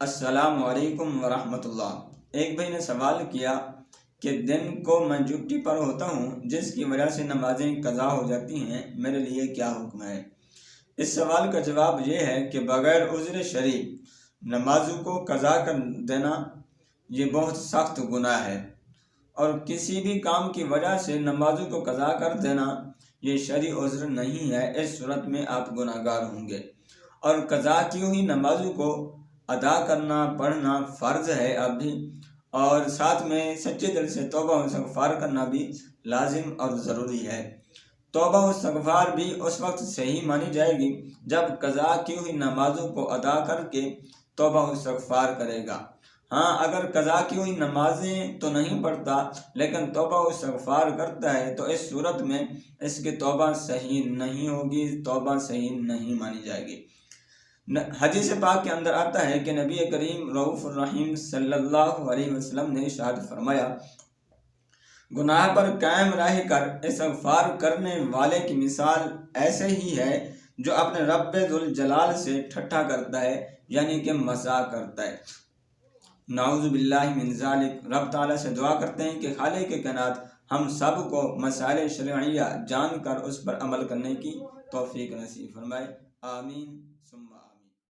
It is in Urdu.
السلام علیکم ورحمۃ اللہ۔ ایک بھائی نے سوال کیا کہ دن کو میں ڈیوٹی پر ہوتا ہوں جس کی وجہ سے نمازیں قضا ہو جاتی ہیں، میرے لیے کیا حکم ہے؟ اس سوال کا جواب یہ ہے کہ بغیر عذر شرعی نمازوں کو قضا کر دینا یہ بہت سخت گناہ ہے، اور کسی بھی کام کی وجہ سے نمازوں کو قضا کر دینا یہ شرعی عذر نہیں ہے۔ اس صورت میں آپ گناہ گار ہوں گے، اور قضا کی ہوئی نمازوں کو ادا کرنا پڑھنا فرض ہے ابھی، اور ساتھ میں سچے دل سے توبہ و استغفار کرنا بھی لازم اور ضروری ہے۔ توبہ و استغفار بھی اس وقت صحیح مانی جائے گی جب قضا کی ہوئی نمازوں کو ادا کر کے توبہ و استغفار کرے گا۔ ہاں، اگر قضا کی ہوئی نمازیں تو نہیں پڑھتا لیکن توبہ و استغفار کرتا ہے تو اس صورت میں اس کی توبہ صحیح نہیں ہوگی، توبہ صحیح نہیں مانی جائے گی۔ حدیث پاک کے اندر آتا ہے کہ نبی کریم رؤوف الرحیم صلی اللہ علیہ وسلم نے ارشاد فرمایا، گناہ پر قائم رہ کر استغفار کرنے والے کی مثال ایسے ہی ہے جو اپنے رب ذوالجلال سے ٹھٹھا کرتا ہے، یعنی کہ مذاق کرتا ہے۔ نعوذ باللہ من ذالک۔ رب تعالیٰ سے دعا کرتے ہیں کہ خالق کائنات ہم سب کو مسائل شرعیہ جان کر اس پر عمل کرنے کی توفیق نصیب فرمائے، آمین ثم آمین۔